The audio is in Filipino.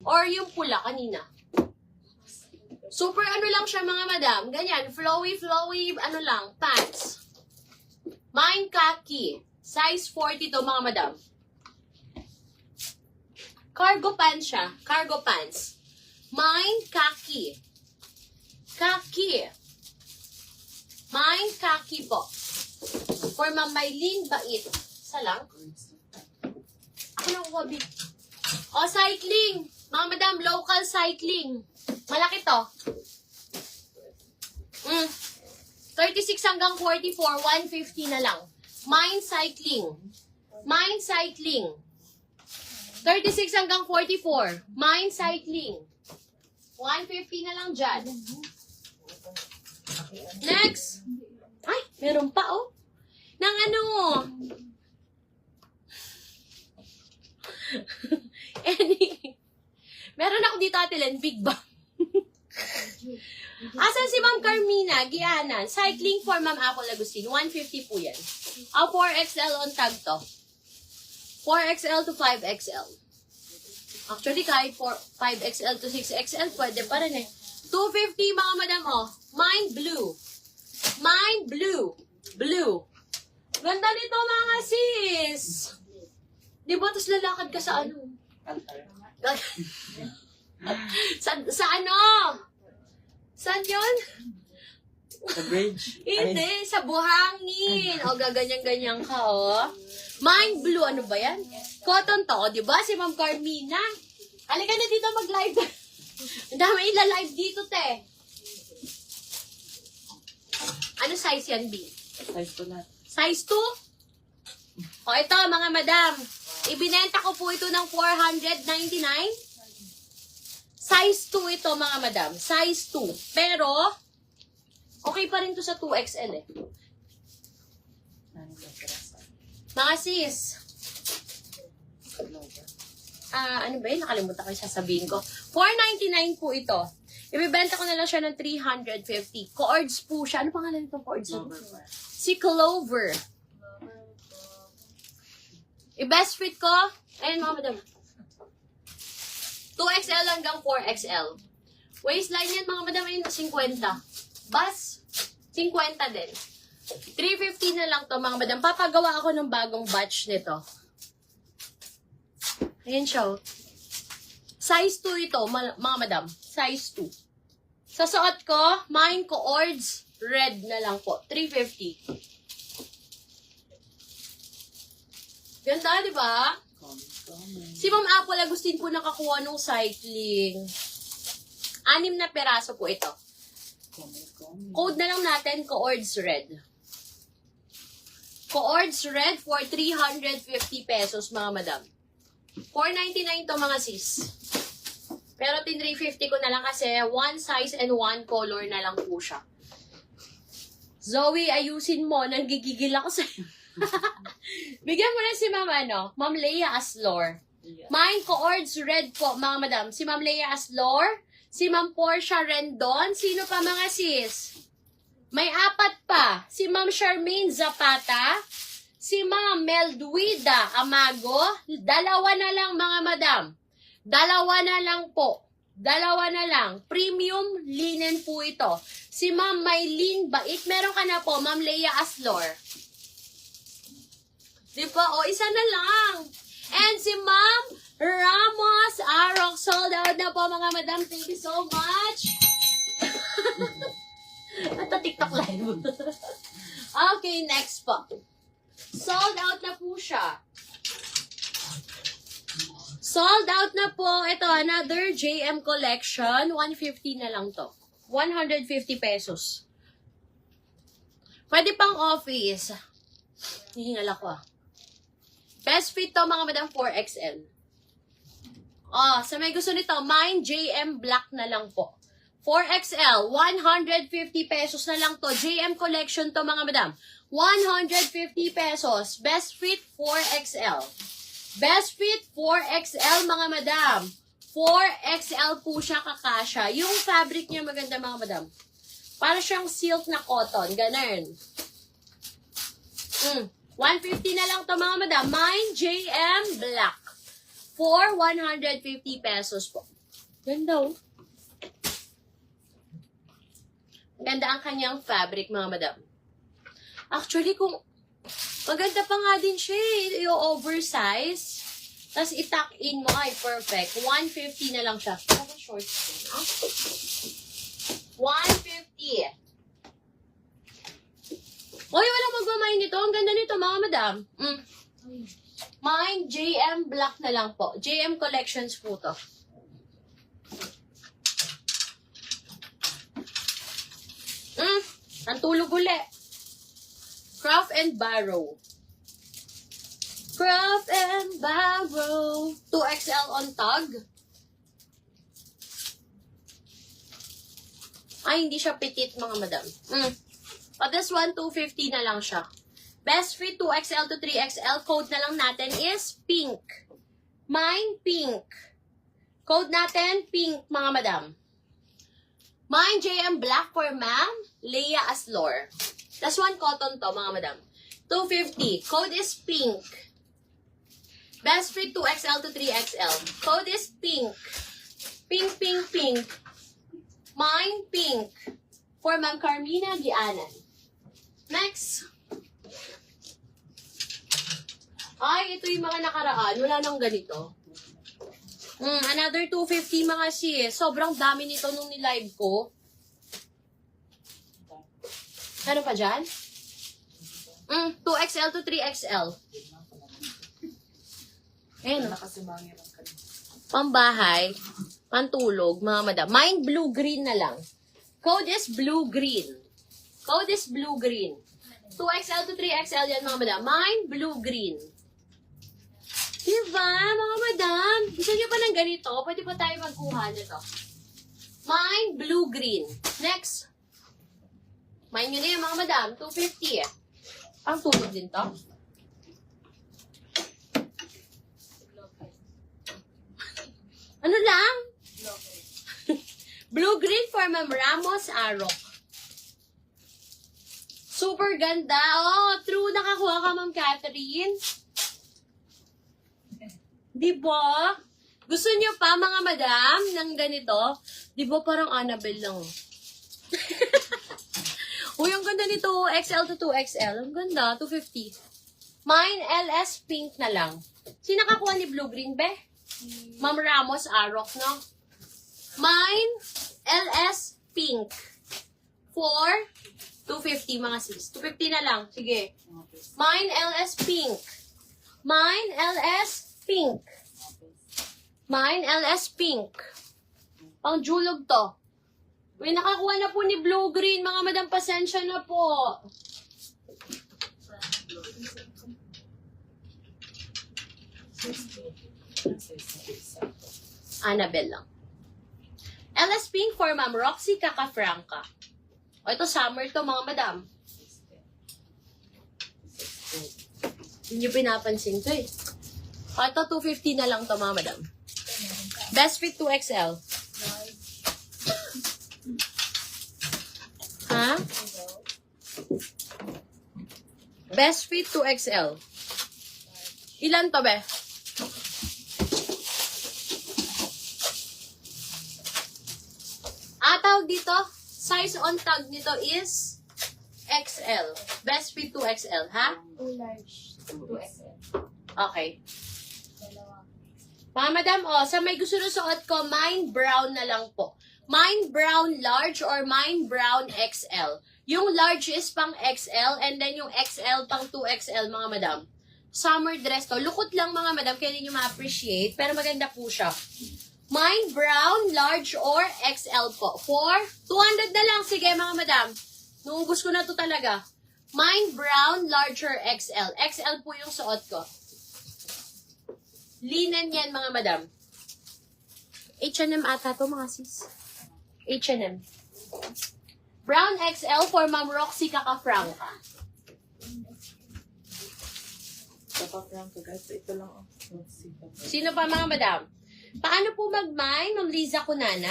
Or yung pula kanina. Super ano lang siya mga madam. Ganyan, flowy, ano lang, pants. Mine khaki. Size 40 to mga madam. Cargo pants siya. Cargo pants. Mine khaki. Khaki. Mine khaki po. For Ma'am Maylene Bait. Isa lang. Ako lang kuha, big. O, cycling. Mga madam, local cycling. Malaki to. 36 hanggang 44, 150 na lang. Mine cycling. Mine cycling. 36 hanggang 44. Mine cycling. 150 na lang dyan. Next. Ay, meron pa oh. Nang ano. Meron ako dito atilen, big bang. Asan si Ma'am Carmina, Gianan? Cycling for Ma'am Apple Agustin. 150 po yan. 4XL on tag to. 4XL to 5XL. Actually, kahit 5XL to 6XL, pwede pa rin eh. 250 mga madam, oh. Mine blue. Mine blue. Blue. Ganda nito mga sis. Di ba, tapos lalakad ka sa ano? sa ano? Saan yun? Sa bridge? Hindi, sa buhangin. O, gaganyan-ganyan ka, oh. Mine blue, ano ba yan? Cotton to, di ba? Si Ma'am Carmina. Halika na dito mag-live. Ang dami ila-live dito, te. Ano size yan, B? Size 2 na. Size 2? O, ito, mga madam. Ibinenta ko po ito ng 499. Size 2 ito, mga madam. Size 2. Pero, okay pa rin to sa 2XL eh. Mga sis. Ano ba yun? Nakalimutan ko yung sasabihin ko. 499 po ito. Ibibenta ko na lang siya ng 350. Cords po siya. Ano pangalan itong cords? Si Clover. I-best fit ko. Ayun mga madam. 2XL hanggang 4XL. Waistline yan mga madam ayun 50. Bas, 50 din. 350 na lang to mga madam. Papagawa ako ng bagong batch nito. Ayan siya. Size 2 ito mga madam. Size 2. Sa suot ko, mine ko Ords red na lang po. 350. Ganda, di ba? Si Ma'am Apple Agustin po nakakuha ng cycling. 6 na peraso po ito. Code na lang natin, Coords Red. Coords Red for 350 pesos, mga madam. 499 to, mga sis. Pero 350 ko na lang kasi one size and one color na lang po siya. Zoe, ayusin mo. Nanggigigil ako sa'yo. Bigyan mo na si Ma'am, Ma'am Leia Aslor. Mine Coords Red po, mga madam. Si Ma'am Leia Aslor, si Ma'am Portia Rendon. Sino pa, mga sis? May 4 pa. Si Ma'am Charmaine Zapata, si Ma'am Melduida Amago. 2 na lang, mga madam. 2 na lang po. 2 na lang. Premium linen po ito. Si Ma'am Maylene Bait. Meron ka na po, Ma'am Leia Aslor. Di ba? O, isa na lang. And si Ma'am Ramos Arok. Sold out na po, mga madam. Thank you so much. Ito, TikTok live. Okay, next po. Sold out na po siya. Sold out na po. Ito, another JM collection. 150 na lang to. 150 pesos. Pwede pang office. Hihingal ako ah. Best fit to, mga madam, 4XL. Oh, sa may gusto nito, mine JM black na lang po. 4XL, 150 pesos na lang to. JM collection to, mga madam. 150 pesos. Best fit, 4XL. Best fit, 4XL, mga madam. 4XL po siya kakasya. Yung fabric niya maganda, mga madam. Para siyang silk na cotton. Ganun. 150 na lang to, mga madam. Mine JM black. for 150 pesos po. Ganda oh. Ganda ang kanyang fabric, mga madam. Actually, kung maganda pa nga din siya eh, yung oversize. Tapos i-tuck in mo, ay perfect. 150 na lang siya. Ano shorts ko, no? 150. Uy, walang magmamain nito. Ang ganda nito, mga madam. Mine, JM Black na lang po. JM Collections po to. Ang tulog uli. Craft and Barrow. Craft and Barrow. 2XL on tag. Ay, hindi siya petite, mga madam. But this one, 250 na lang siya. Best fit 2XL to 3XL. Code na lang natin is pink. Mine, pink. Code natin, pink, mga madam. Mine, JM Black for ma'am. Leia Aslor. That's one cotton to, mga madam. 250. Code is pink. Best fit 2XL to 3XL. Code is pink. Pink, pink, pink. Mine, pink. For Ma'am Carmina Gianan. Next. Ay, ito yung mga nakaraan. Wala nang ganito. Another 250 mga sis. Sobrang dami nito nung nilive ko. Ano pa dyan? 2XL to 3XL. Ayan. Pambahay. Pantulog, mga madam. Mine blue-green na lang. Code is blue-green. Code is blue-green. 2XL to 3XL yan, mga madam. Mine blue-green. Diba, mga madam? Gusto niyo pa ng ganito? Pwede pa tayo magkuha nito. Mine blue-green. Next. Mine nyo na yan, mga madam. 250 eh. Ang tulog din to. Ano lang? Blue-green for Ma'am Ramos Arok. Super ganda. Oh, true. Nakakuha ka, Ma'am Catherine. Diba? Gusto niyo pa, mga madam, ng ganito? Diba parang Annabelle lang? Uy, ang ganda nito. XL to 2XL. Ang ganda. 250. Mine, LS pink na lang. Sino nakakuha ni blue-green, be? Ma'am Ramos Arok, no? Mine, LS pink. For 250, mga sis. 250 na lang. Sige. Mine, LS pink. Mine, LS pink. Mine, LS pink. Pang julog to. May nakakuha na po ni blue-green. Mga madam, pasensya na po. Annabelle lang. LS pink for Ma'am Roxy Cacafranca. O, ito summer to, mga madam. Hindi nyo pinapansin to eh. O, ito 250 na lang to, mga madam. Best fit 2XL. Ha? Best fit 2XL. Ilan to, be? Tawag dito, size on tag nito is XL. Best fit 2XL, ha? 2 large, 2XL. Okay. Dalawa. Mga madam, sa may gusto na suot ko, mine brown na lang po. Mine brown large or mine brown XL. Yung large is pang XL and then yung XL pang 2XL, mga madam. Summer dress to. Lukot lang, mga madam, kaya hindi nyo ma-appreciate. Pero maganda po siya. Mine brown, large or XL po. For 200 na lang. Sige, mga madam. Nuubos ko na to talaga. Mine brown, larger XL. XL po yung suot ko. Linen yan, mga madam. H&M ata to, mga sis. H&M. Brown XL for Ma'am Roxy Cacafranca. Cacafranca, guys. Ito lang ang Sino pa, mga madam? Paano po mag-mine, Ma'am Liza Kunana?